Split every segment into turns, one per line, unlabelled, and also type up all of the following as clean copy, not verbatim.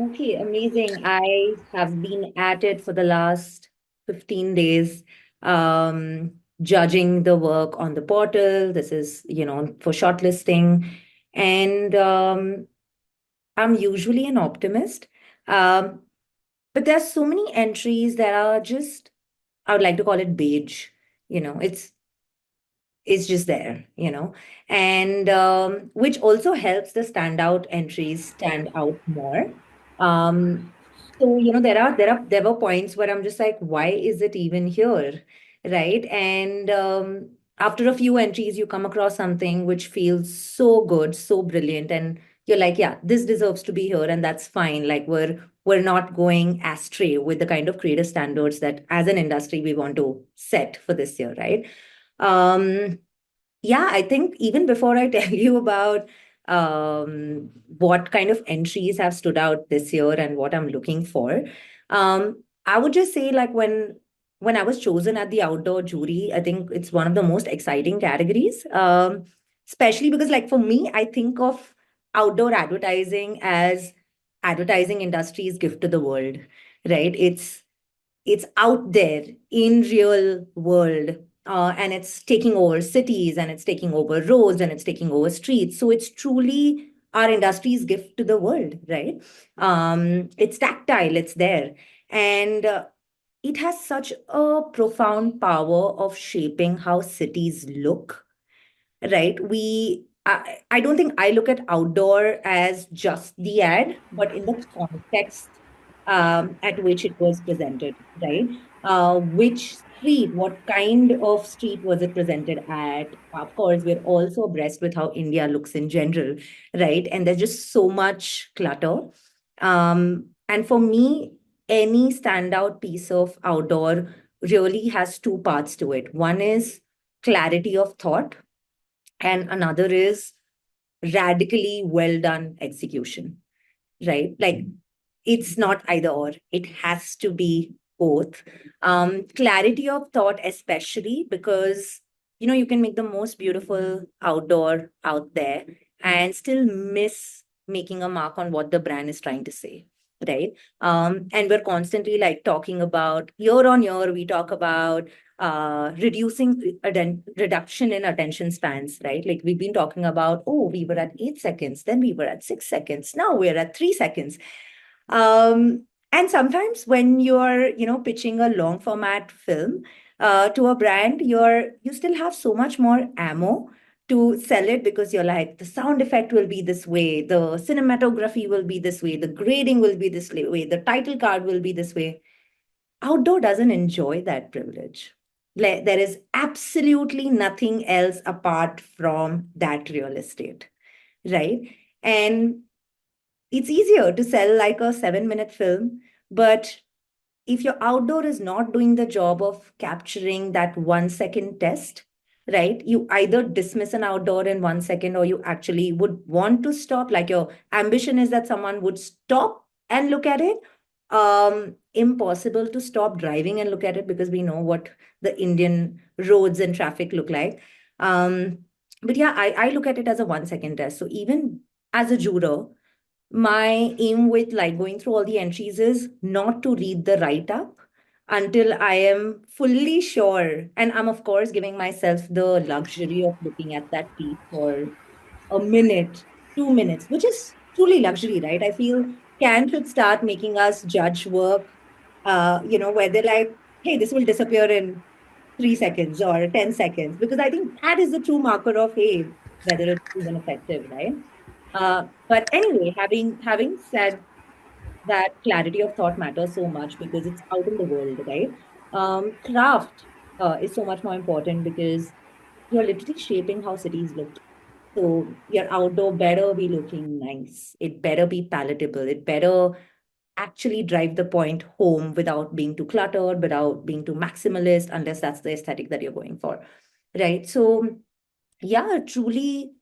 Okay, amazing. I have been at it for the last 15 days, judging the work on the portal. This is, for shortlisting. And I'm usually an optimist. Um, but there's so many entries that are just, I would like to call it beige. It's just there, and which also helps the standout entries stand out more. Um, so there were points where I'm just like, why is it even here, right? And after a few entries, you come across something which feels so good, so brilliant, and you're like, yeah, this deserves to be here, and that's fine. Like we're not going astray with the kind of creative standards that as an industry we want to set for this year, right? Um, yeah, I think even before I tell you about what kind of entries have stood out this year and what I'm looking for, I would just say like when I was chosen at the outdoor jury, I think it's one of the most exciting categories. Especially because like for me, I think of outdoor advertising as advertising industry's gift to the world, right? It's out there in real world, and it's taking over cities and it's taking over roads and it's taking over streets, so it's truly our industry's gift to the world, right? It's tactile, it's there, and it has such a profound power of shaping how cities look, right? I don't think I look at outdoor as just the ad, but in the context at which it was presented, right? Which street, what kind of street was it presented at? Of course, we're also abreast with how India looks in general, right? And there's just so much clutter. And for me, any standout piece of outdoor really has two parts to it. One is clarity of thought, and another is radically well done execution, right? Like it's not either or, it has to be both. Clarity of thought, especially because you can make the most beautiful outdoor out there and still miss making a mark on what the brand is trying to say, right? And we're constantly like talking about year on year, we talk about reduction in attention spans, right? Like we've been talking about, oh, we were at 8 seconds, then we were at 6 seconds, now we're at 3 seconds. And sometimes when you're, pitching a long format film to a brand, you still have so much more ammo to sell it, because you're like, the sound effect will be this way, the cinematography will be this way, the grading will be this way, the title card will be this way. Outdoor doesn't enjoy that privilege. There is absolutely nothing else apart from that real estate, right? And it's easier to sell like a 7-minute film, but if your outdoor is not doing the job of capturing that 1 second test, right? You either dismiss an outdoor in 1 second, or you actually would want to stop. Like your ambition is that someone would stop and look at it. Impossible to stop driving and look at it because we know what the Indian roads and traffic look like. Um, but yeah, I look at it as a 1 second test. So even as a juror, my aim with like going through all the entries is not to read the write up until I am fully sure. And I'm, of course, giving myself the luxury of looking at that piece for a minute, 2 minutes, which is truly luxury, right? I feel Can should start making us judge work, where they're like, hey, this will disappear in 3 seconds or 10 seconds, because I think that is the true marker of, hey, whether it's even effective, right? But anyway, having said that, clarity of thought matters so much because it's out in the world, right? Craft is so much more important because you're literally shaping how cities look. So your outdoor better be looking nice. It better be palatable. It better actually drive the point home without being too cluttered, without being too maximalist, unless that's the aesthetic that you're going for, right? So yeah, truly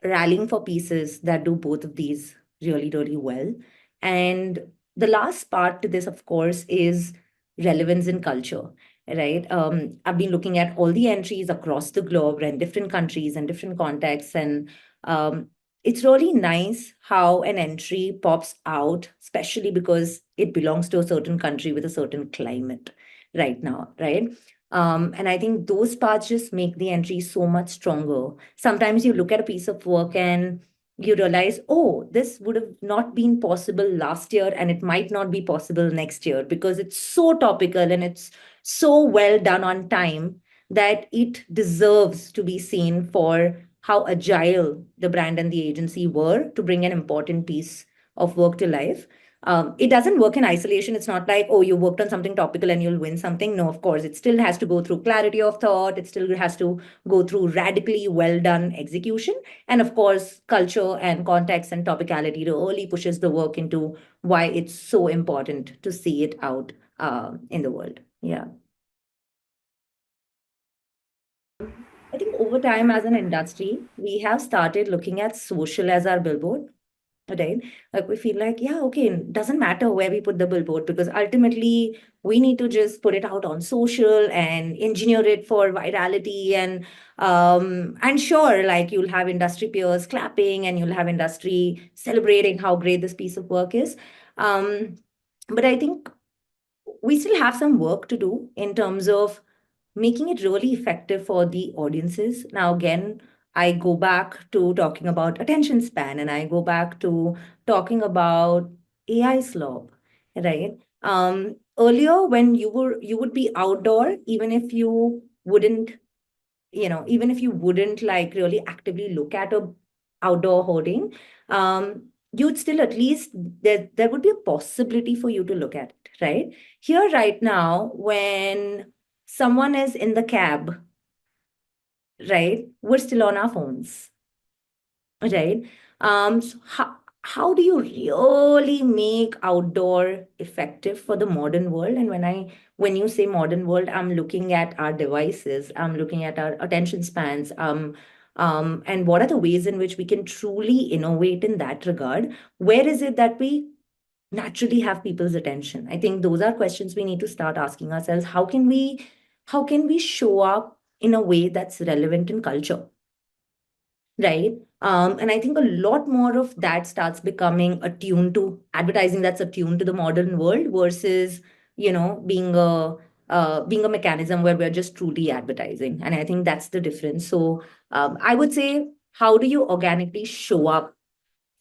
rallying for pieces that do both of these really, really well. And the last part to this, of course, is relevance in culture, right? I've been looking at all the entries across the globe and different countries and different contexts. And it's really nice how an entry pops out, especially because it belongs to a certain country with a certain climate right now, right? And I think those parts just make the entry so much stronger. Sometimes you look at a piece of work and you realize, oh, this would have not been possible last year, and it might not be possible next year because it's so topical and it's so well done on time that it deserves to be seen for how agile the brand and the agency were to bring an important piece of work to life. It doesn't work in isolation. It's not like, oh, you worked on something topical and you'll win something. No, of course, it still has to go through clarity of thought. It still has to go through radically well done execution. And of course, culture and context and topicality really pushes the work into why it's so important to see it out in the world. Yeah. I think over time as an industry, we have started looking at social as our billboard, right? Like we feel like, yeah, okay, it doesn't matter where we put the billboard because ultimately we need to just put it out on social and engineer it for virality and sure, like you'll have industry peers clapping and you'll have industry celebrating how great this piece of work is. Um, but I think we still have some work to do in terms of making it really effective for the audiences. Now, again, I go back to talking about attention span and I go back to talking about AI slob, right? Earlier, when you would be outdoor, even if you wouldn't, even if you wouldn't like really actively look at a outdoor hoarding, you'd still at least there would be a possibility for you to look at it, right? Here, right now, when someone is in the cab, right, we're still on our phones, right? So how do you really make outdoor effective for the modern world? And when you say modern world, I'm looking at our devices, I'm looking at our attention spans, and what are the ways in which we can truly innovate in that regard? Where is it that we naturally have people's attention? I think those are questions we need to start asking ourselves. How can we show up in a way that's relevant in culture? Right. And I think a lot more of that starts becoming attuned to advertising that's attuned to the modern world versus, being a mechanism where we're just truly advertising. And I think that's the difference. So I would say, how do you organically show up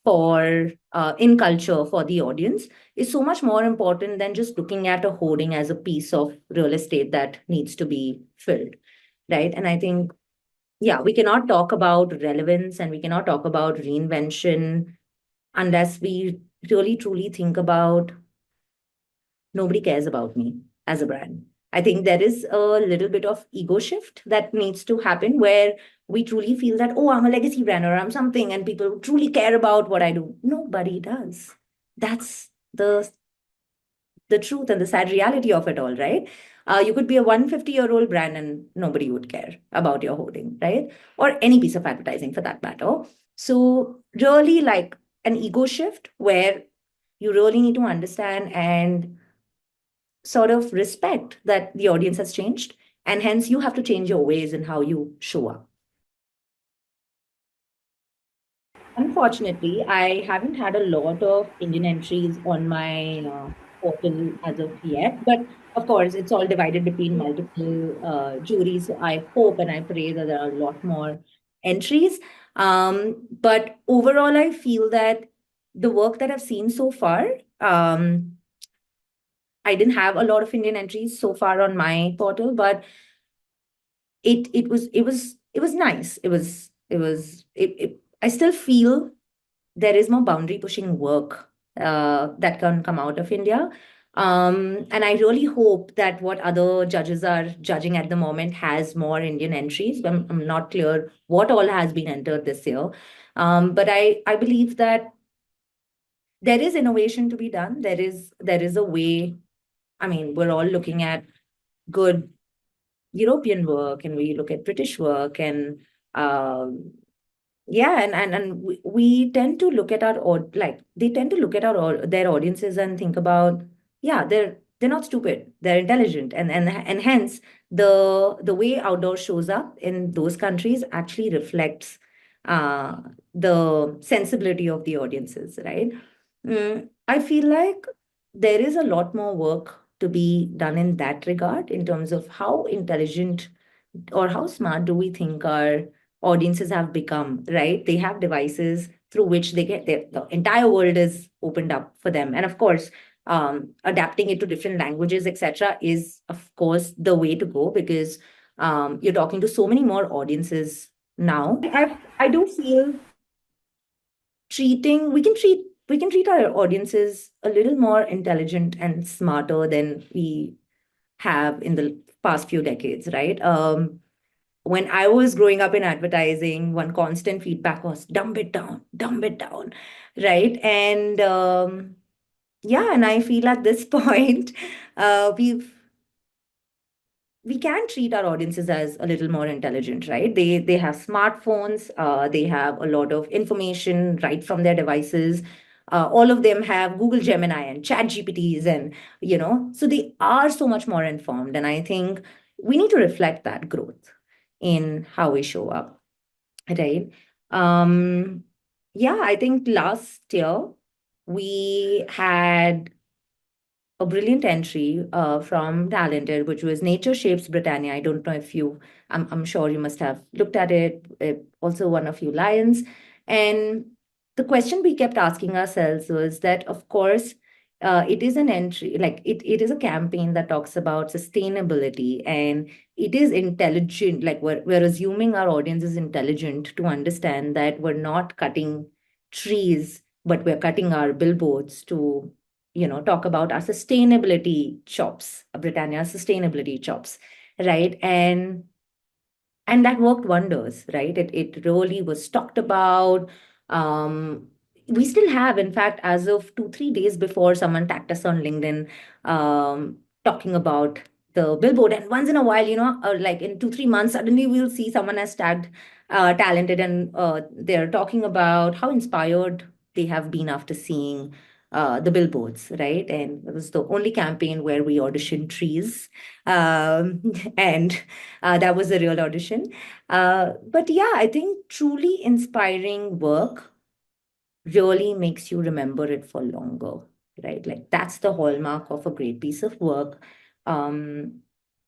for in culture for the audience is so much more important than just looking at a hoarding as a piece of real estate that needs to be filled. Right. And I think yeah, we cannot talk about relevance and we cannot talk about reinvention unless we really truly think about nobody cares about me as a brand. I think there is a little bit of ego shift that needs to happen where we truly feel that, oh, I'm a legacy brand or I'm something and people truly care about what I do. Nobody does. That's the truth and the sad reality of it all, right? You could be a 150-year-old brand and nobody would care about your hoarding, right? Or any piece of advertising for that matter. So, really, like an ego shift where you really need to understand and sort of respect that the audience has changed. And hence, you have to change your ways in how you show up. Unfortunately, I haven't had a lot of Indian entries on my portal as of yet, but of course, it's all divided between multiple juries. So I hope and I pray that there are a lot more entries. But overall, I feel that the work that I've seen so far, I didn't have a lot of Indian entries so far on my portal, but it was nice. I still feel there is more boundary pushing work that can come out of India. And I really hope that what other judges are judging at the moment has more Indian entries. I'm not clear what all has been entered this year. But I believe that there is innovation to be done. There is a way. I mean, we're all looking at good European work and we look at British work and um, yeah, and we tend to look at like they tend to look at their audiences and think about, yeah, they're not stupid, they're intelligent, and hence the way outdoor shows up in those countries actually reflects uh, the sensibility of the audiences, right? I feel like there is a lot more work to be done in that regard in terms of how intelligent or how smart do we think our audiences have become, right? They have devices through which they get the entire world is opened up for them. And of course, adapting it to different languages, etc., is of course the way to go because you're talking to so many more audiences now. I do feel treating we can treat our audiences a little more intelligent and smarter than we have in the past few decades, right? When I was growing up in advertising, one constant feedback was dumb it down, right? And yeah, and I feel at this point, we can treat our audiences as a little more intelligent, right? They have smartphones, they have a lot of information right from their devices. All of them have Google Gemini and Chat GPTs, and so they are so much more informed. And I think we need to reflect that growth in how we show up, right? Um, yeah, I think last year we had a brilliant entry from Talented, which was Nature Shapes Britannia. I don't know if I'm sure you must have looked at it. Also, won a few lions. And the question we kept asking ourselves was that, of course, it is an entry, like it is a campaign that talks about sustainability and it is intelligent. Like we're assuming our audience is intelligent to understand that we're not cutting trees, but we're cutting our billboards to talk about our sustainability chops, Britannia's sustainability chops, right? And that worked wonders, right? It really was talked about. Um, we still have, in fact, as of 2, 3 days before, someone tagged us on LinkedIn, talking about the billboard. And once in a while, like in 2, 3 months, suddenly we'll see someone has tagged Talented, and they're talking about how inspired they have been after seeing the billboards, right? And it was the only campaign where we auditioned trees. And that was the real audition. But yeah, I think truly inspiring work really makes you remember it for longer, right? Like that's the hallmark of a great piece of work. Um,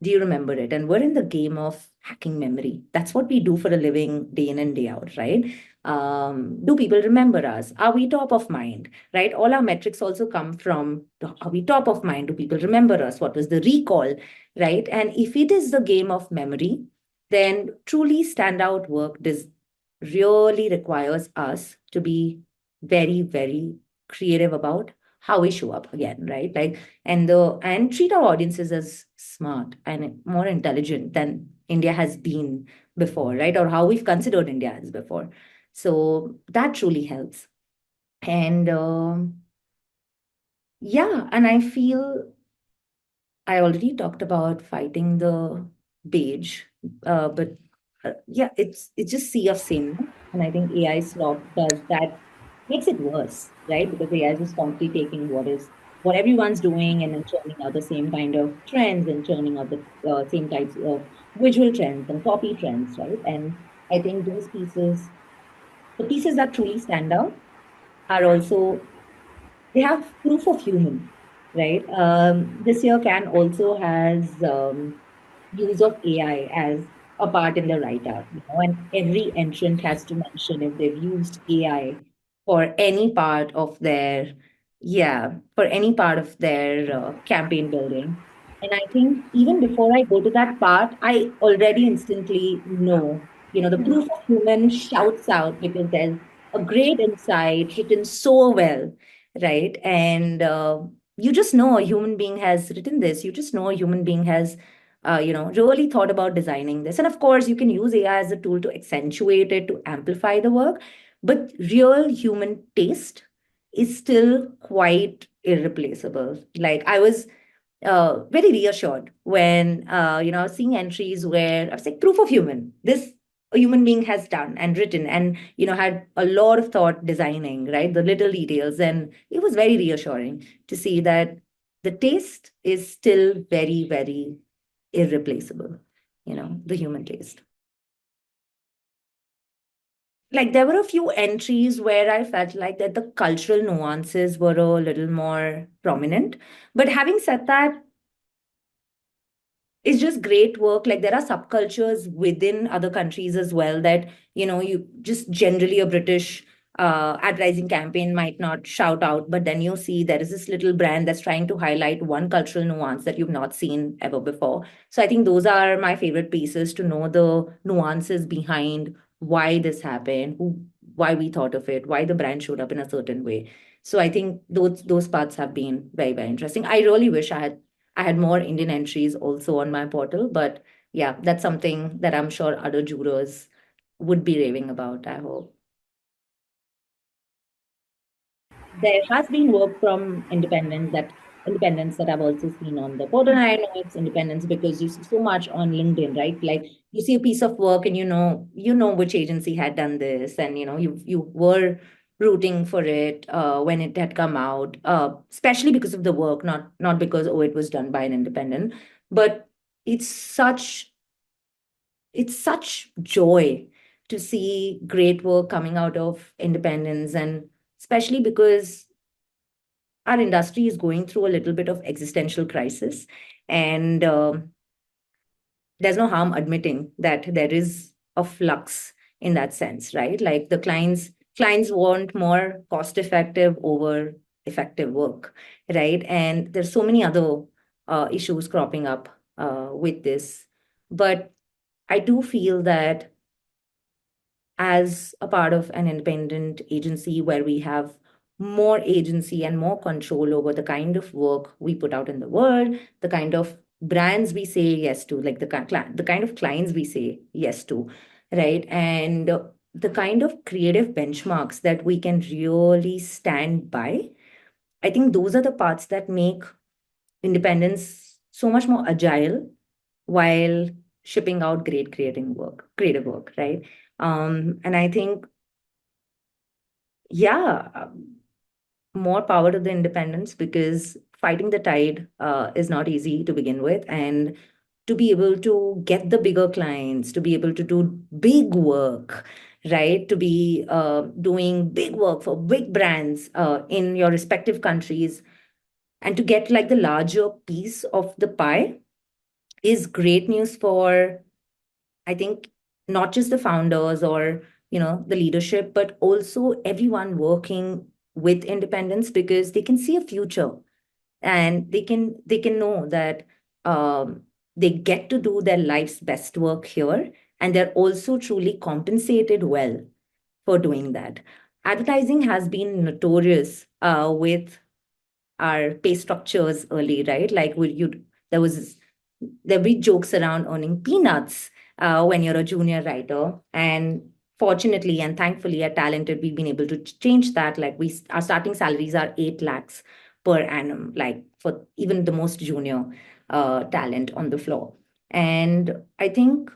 do you remember it? And we're in the game of hacking memory. That's what we do for a living day in and day out, right? Do people remember us? Are we top of mind, right? All our metrics also come from are we top of mind? Do people remember us? What was the recall, right? And if it is the game of memory, then truly standout work does really requires us to be very, very creative about how we show up again, right? Like, and treat our audiences as smart and more intelligent than India has been before, right? Or how we've considered India as before. So that truly helps. And yeah, and I feel I already talked about fighting the beige, but yeah, it's just sea of sameness, and I think AI slop does that, makes it worse, right? Because AI is just constantly taking what everyone's doing and then churning out the same kind of trends and churning out the same types of visual trends and copy trends, right? And I think the pieces that truly stand out are also they have proof of human, right? This year can also has use of AI as a part in the write-up, and every entrant has to mention if they've used AI for any part of their, yeah, for any part of their campaign building. And I think even before I go to that part, I already instantly know, the proof of human shouts out because there's a great insight written so well, right? And you just know a human being has written this. You just know a human being has really thought about designing this. And of course, you can use AI as a tool to accentuate it, to amplify the work, but real human taste is still quite irreplaceable. Like I was very reassured when I was seeing entries where I was like, proof of human. This a human being has done and written and had a lot of thought designing, right? The little details. And it was very reassuring to see that the taste is still very, very irreplaceable, the human taste. like there were a few entries where I felt like that the cultural nuances were a little more prominent. But having said that, it's just great work. Like there are subcultures within other countries as well that, you just generally a British advertising campaign might not shout out, but then you see there is this little brand that's trying to highlight one cultural nuance that you've not seen ever before. So I think those are my favorite pieces to know the nuances behind why this happened, why we thought of it, why the brand showed up in a certain way. So I think those parts have been very, very interesting. I really wish I had more Indian entries also on my portal, but yeah, that's something that I'm sure other jurors would be raving about, I hope. There has been work from independence that I've also seen on the portal. I know it's independence because you see so much on LinkedIn, right? Like you see a piece of work and you know which agency had done this, and you were rooting for it when it had come out, especially because of the work, not because it was done by an independent. But it's such it's such joy to see great work coming out of independence, and especially because our industry is going through a little bit of existential crisis, and there's no harm admitting that there is a flux in that sense, right? Like the clients want more cost effective over effective work, right? And there's so many other issues cropping up with this, but I do feel that as a part of an independent agency where we have more agency and more control over the kind of work we put out in the world, the kind of brands we say yes to, like the kind of clients we say yes to, right? And the kind of creative benchmarks that we can really stand by. I think those are the parts that make independence so much more agile while shipping out great creative work, right? And I think, yeah, more power to the independents, because fighting the tide is not easy to begin with. And to be able to get the bigger clients, to be able to do big work, right? To be doing big work for big brands in your respective countries, and to get like the larger piece of the pie is great news for, I think, not just the founders or the leadership, but also everyone working with independence, because they can see a future, and they can know that um, they get to do their life's best work here, and they're also truly compensated well for doing that. Advertising has been notorious with our pay structures early, right? Like there was there'll be jokes around earning peanuts when you're a junior writer. And fortunately and thankfully, at Talented, we've been able to change that. Like our starting salaries are 8 lakhs per annum, like for even the most junior talent on the floor. And I think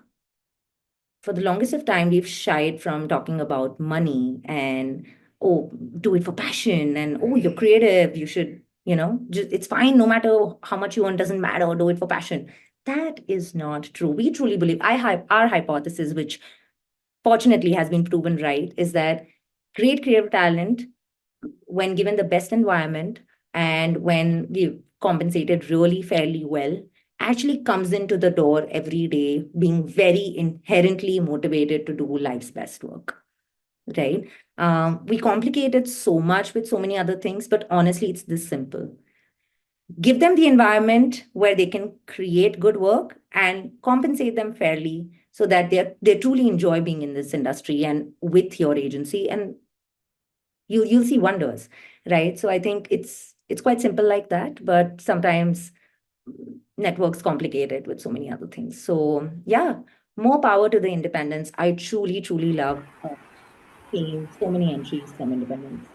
for the longest of time, we've shied from talking about money and, oh, do it for passion, and, oh, you're creative, you should, just, it's fine, no matter how much you earn, doesn't matter, do it for passion. That is not true. We truly believe, our hypothesis, which fortunately has been proven right, is that great creative talent, when given the best environment and when we compensated really fairly well, actually comes into the door every day being very inherently motivated to do life's best work, right? We complicate it so much with so many other things, but honestly, it's this simple. Give them the environment where they can create good work and compensate them fairly, so that they truly enjoy being in this industry and with your agency, and you'll see wonders, right? So I think it's quite simple like that, but sometimes networks complicate it with so many other things. So yeah, more power to the independents. I truly love seeing so many entries from independents.